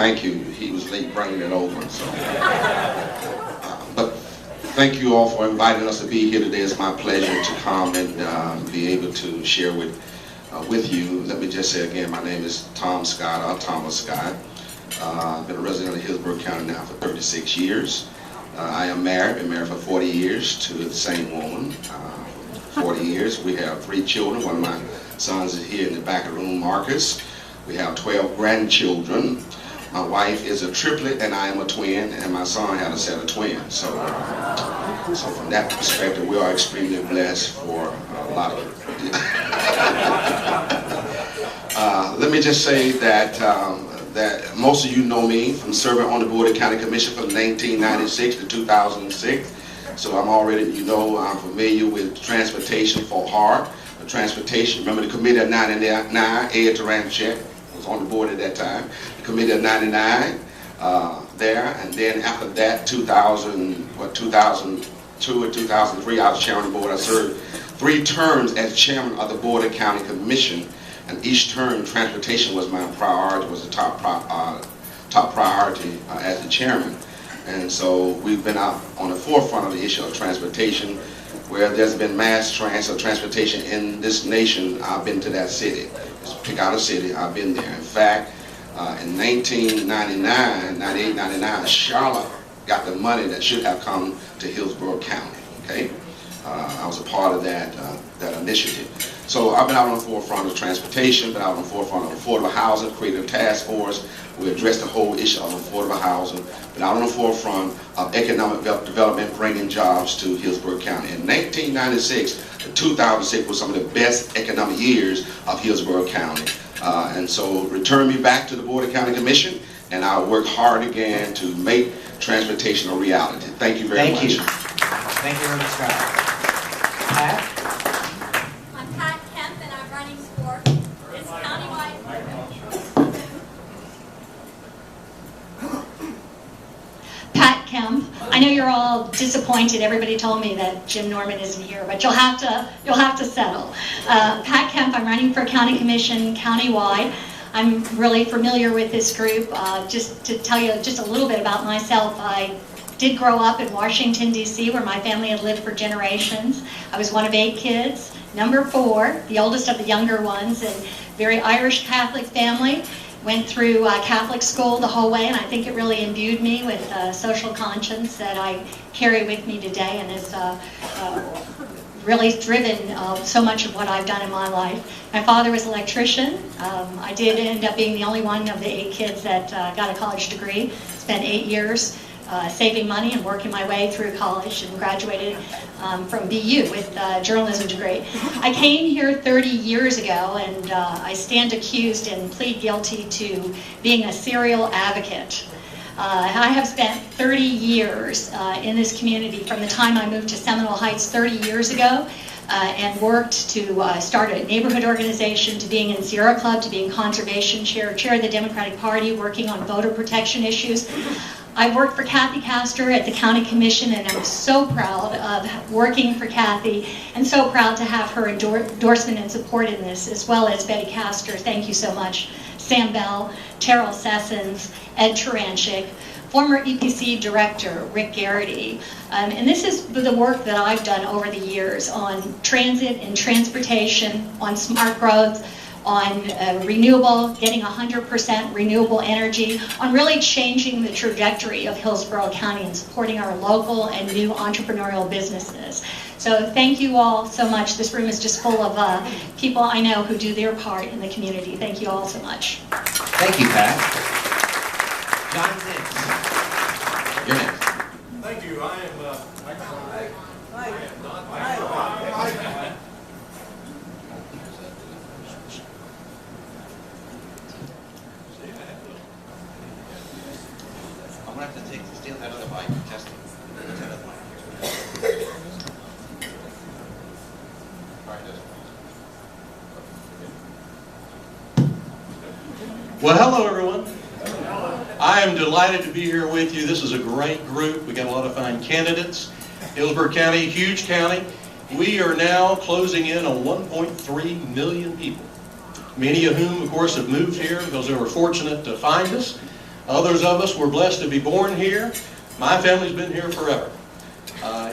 Thank you. He was late bringing it over. So, but thank you all for inviting us to be here today. It's my pleasure to come and be able to share with you. Let me just say again, my name is Tom Scott, or Thomas Scott. I've been a resident of Hillsborough County now for 36 years. I am married, been married for 40 years to the same woman. 40 years. We have 3 children. One of my sons is here in the back of the room, Marcus. We have 12 grandchildren. My wife is a triplet and I am a twin, and my son had a set of twins. So from that perspective, we are extremely blessed for a lot of it. Let me just say that that most of you know me from serving on the Board of County Commission from 1996 to 2006. So I'm already, I'm familiar with transportation for heart. Transportation, remember the Committee of 99, Ed Taranchek was on the board at that time. The Committee of 99 there, and then after that, 2002 or 2003, I was chairman of the board. I served 3 terms as chairman of the Board of County Commission, and each term, transportation was my priority, was the top priority as the chairman. And so we've been out on the forefront of the issue of transportation. Where there's been mass transportation in this nation, I've been to that city. Just pick out a city, I've been there. In fact, in 1999, 98, 99, Charlotte got the money that should have come to Hillsborough County, okay? I was a part of that initiative. So I've been out on the forefront of transportation, been out on the forefront of affordable housing, created a task force. We addressed the whole issue of affordable housing, been out on the forefront of economic development, bringing jobs to Hillsborough County. In 1996 to 2006 was some of the best economic years of Hillsborough County. And so return me back to the Board of County Commission, and I'll work hard again to make transportation a reality. Thank you very much. Thank you. Thank you very much, Scott. Pat? I'm Pat Kemp, and I'm running for this countywide. Pat Kemp. I know you're all disappointed. Everybody told me that Jim Norman isn't here, but you'll have to settle. Pat Kemp. I'm running for County Commission countywide. I'm really familiar with this group. Just to tell you just a little bit about myself, I did grow up in Washington, D.C., where my family had lived for generations. I was one of 8 kids, number 4, the oldest of the younger ones, and very Irish Catholic family. Went through Catholic school the whole way, and I think it really imbued me with social conscience that I carry with me today, and has really driven so much of what I've done in my life. My father was an electrician. I did end up being the only one of the 8 kids that got a college degree. Spent 8 years saving money and working my way through college, and graduated from BU with a journalism degree. I came here 30 years ago, and I stand accused and plead guilty to being a serial advocate. I have spent 30 years in this community, from the time I moved to Seminole Heights 30 years ago, and worked to start a neighborhood organization, to being in Sierra Club, to being conservation chair of the Democratic Party, working on voter protection issues. I worked for Kathy Castor at the County Commission, and I'm so proud of working for Kathy, and so proud to have her endorsement and support in this, as well as Betty Castor. Thank you so much. Sam Bell, Terrell Sessons, Ed Taranchek, former EPC Director Rick Garrity. And this is the work that I've done over the years on transit and transportation, on smart growth, on renewable, getting 100% renewable energy, on really changing the trajectory of Hillsborough County and supporting our local and new entrepreneurial businesses. So thank you all so much. This room is just full of people I know who do their part in the community. Thank you all so much. Thank you, Pat. John Zins. You're next. Thank you. I am not. I'm going to have to steal that other mic and test it. Well, hello, everyone. I am delighted to be here with you. This is a great group. We got a lot of fine candidates. Hillsborough County, huge county. We are now closing in on 1.3 million people. Many of whom, of course, have moved here because they were fortunate to find us. Others of us were blessed to be born here. My family's been here forever.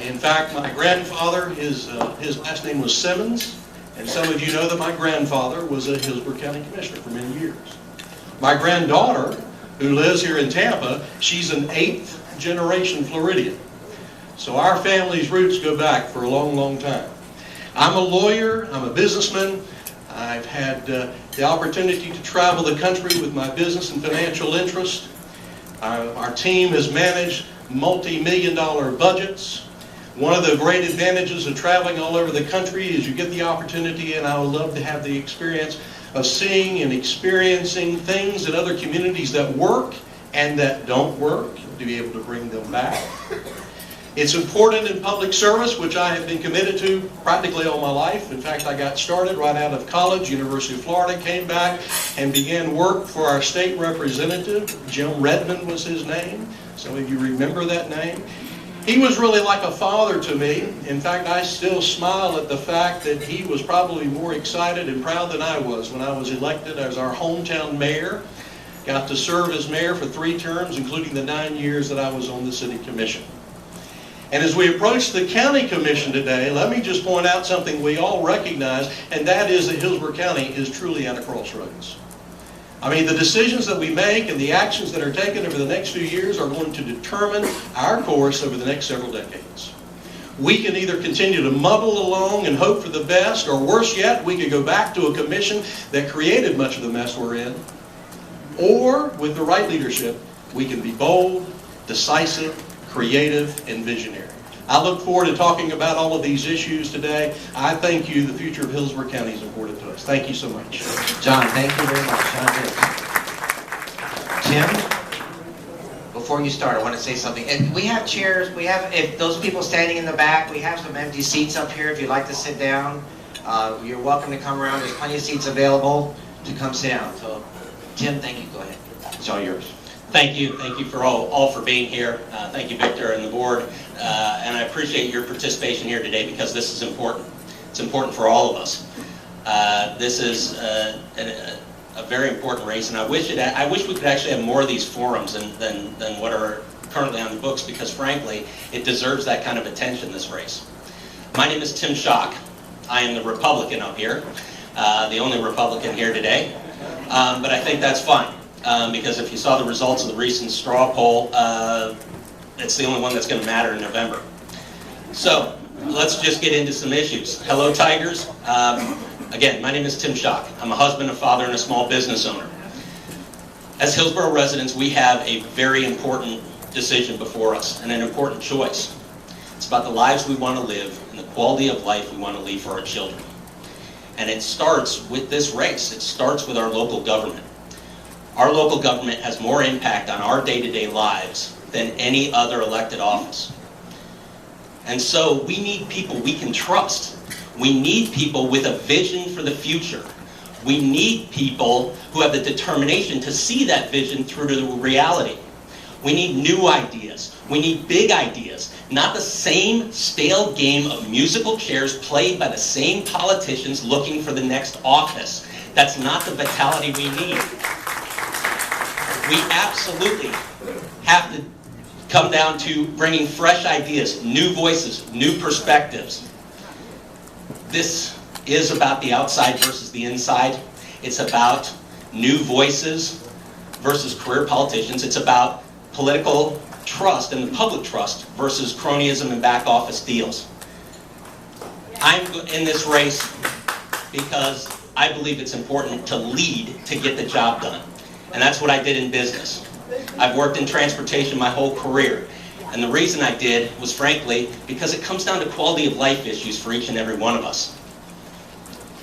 In fact, my grandfather, his last name was Simmons, and some of you know that my grandfather was a Hillsborough County Commissioner for many years. My granddaughter, who lives here in Tampa, she's an 8th generation Floridian. So our family's roots go back for a long, long time. I'm a lawyer, I'm a businessman. I've had the opportunity to travel the country with my business and financial interests. Our team has managed multi-million-dollar budgets. One of the great advantages of traveling all over the country is you get the opportunity, and I would love to have the experience of seeing and experiencing things in other communities that work and that don't work, to be able to bring them back. It's important in public service, which I have been committed to practically all my life. In fact, I got started right out of college, University of Florida, came back and began work for our state representative. Jim Redmond was his name. Some of you remember that name. He was really like a father to me. In fact, I still smile at the fact that he was probably more excited and proud than I was when I was elected as our hometown mayor. Got to serve as mayor for 3 terms, including the 9 years that I was on the city commission. And as we approach the county commission today, let me just point out something we all recognize, and that is that Hillsborough County is truly at a crossroads. I mean, the decisions that we make and the actions that are taken over the next few years are going to determine our course over the next several decades. We can either continue to muddle along and hope for the best, or worse yet, we could go back to a commission that created much of the mess we're in. Or, with the right leadership, we can be bold, decisive, creative, and visionary. I look forward to talking about all of these issues today. I thank you. The future of Hillsborough County is important to us. Thank you so much. John, thank you very much. John did. Tim, before you start, I want to say something. And we have chairs. We have, if those people standing in the back, we have some empty seats up here. If you'd like to sit down, you're welcome to come around. There's plenty of seats available to come sit down. So, Tim, thank you. Go ahead. It's all yours. Thank you for all for being here. Thank you, Victor, and the board. And I appreciate your participation here today because this is important. It's important for all of us. This is a very important race, and I wish we could actually have more of these forums than what are currently on the books, because frankly, it deserves that kind of attention, this race. My name is Tim Schock. I am the Republican up here, the only Republican here today, but I think that's fine. Because if you saw the results of the recent straw poll, it's the only one that's going to matter in November. So, let's just get into some issues. Hello, Tigers. Again, my name is Tim Schock. I'm a husband, a father, and a small business owner. As Hillsborough residents, we have a very important decision before us, and an important choice. It's about the lives we want to live and the quality of life we want to leave for our children. And it starts with this race. It starts with our local government. Our local government has more impact on our day-to-day lives than any other elected office. And so we need people we can trust. We need people with a vision for the future. We need people who have the determination to see that vision through to reality. We need new ideas. We need big ideas, not the same stale game of musical chairs played by the same politicians looking for the next office. That's not the vitality we need. We absolutely have to come down to bringing fresh ideas, new voices, new perspectives. This is about the outside versus the inside. It's about new voices versus career politicians. It's about political trust and the public trust versus cronyism and back office deals. I'm in this race because I believe it's important to lead to get the job done. And that's what I did in business. I've worked in transportation my whole career. And the reason I did was, frankly, because it comes down to quality of life issues for each and every one of us.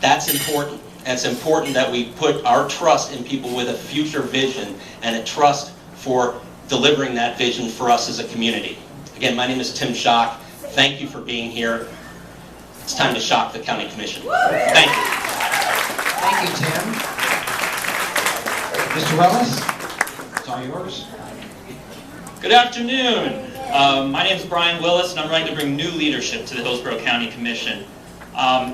That's important. And it's important that we put our trust in people with a future vision and a trust for delivering that vision for us as a community. Again, my name is Tim Schock. Thank you for being here. It's time to shock the County Commission. Thank you. Thank you, Tim. Mr. Willis, it's all yours. Good afternoon. My name is Brian Willis, and I'm running to bring new leadership to the Hillsborough County Commission.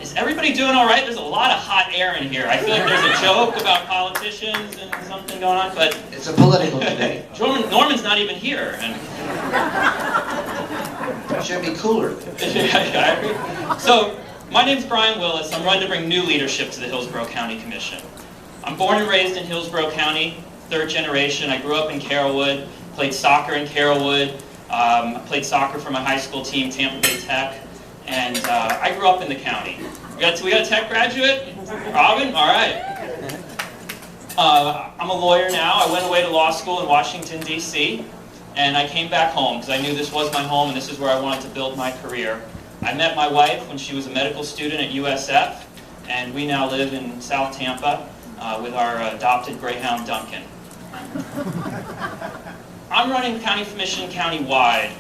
Is everybody doing all right? There's a lot of hot air in here. I feel like there's a joke about politicians and something going on, but It's a political debate. Norman's not even here. And It should be cooler. I agree. So, my name's Brian Willis. I'm running to bring new leadership to the Hillsborough County Commission. I'm born and raised in Hillsborough County, third generation. I grew up in Carrollwood, played soccer in Carrollwood, played soccer for my high school team, Tampa Bay Tech, and I grew up in the county. We got a tech graduate? Robin? All right. I'm a lawyer now. I went away to law school in Washington, D.C., and I came back home because I knew this was my home and this is where I wanted to build my career. I met my wife when she was a medical student at USF, and we now live in South Tampa with our adopted greyhound, Duncan. I'm running county commission county-wide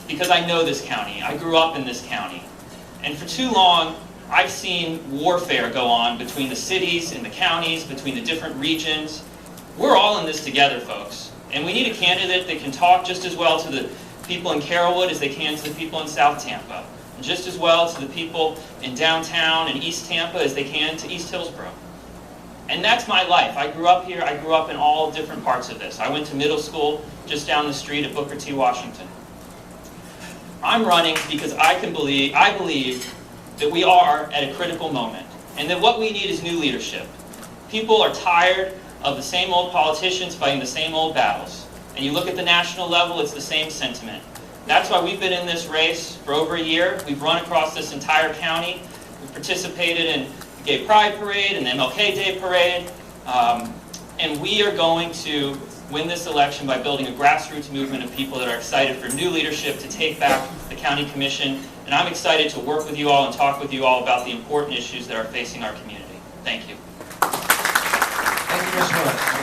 because I know this county. I grew up in this county. And for too long, I've seen warfare go on between the cities and the counties, between the different regions. We're all in this together, folks. And we need a candidate that can talk just as well to the people in Carrollwood as they can to the people in South Tampa. And just as well to the people in downtown and East Tampa as they can to East Hillsborough. And that's my life. I grew up here. I grew up in all different parts of this. I went to middle school just down the street at Booker T. Washington. I'm running because I believe that we are at a critical moment and that what we need is new leadership. People are tired of the same old politicians fighting the same old battles. And you look at the national level, it's the same sentiment. That's why we've been in this race for over a year. We've run across this entire county. We've participated in the Gay Pride Parade and the MLK Day Parade. And we are going to win this election by building a grassroots movement of people that are excited for new leadership to take back the county commission. And I'm excited to work with you all and talk with you all about the important issues that are facing our community. Thank you. Thank you, Ms. Willis.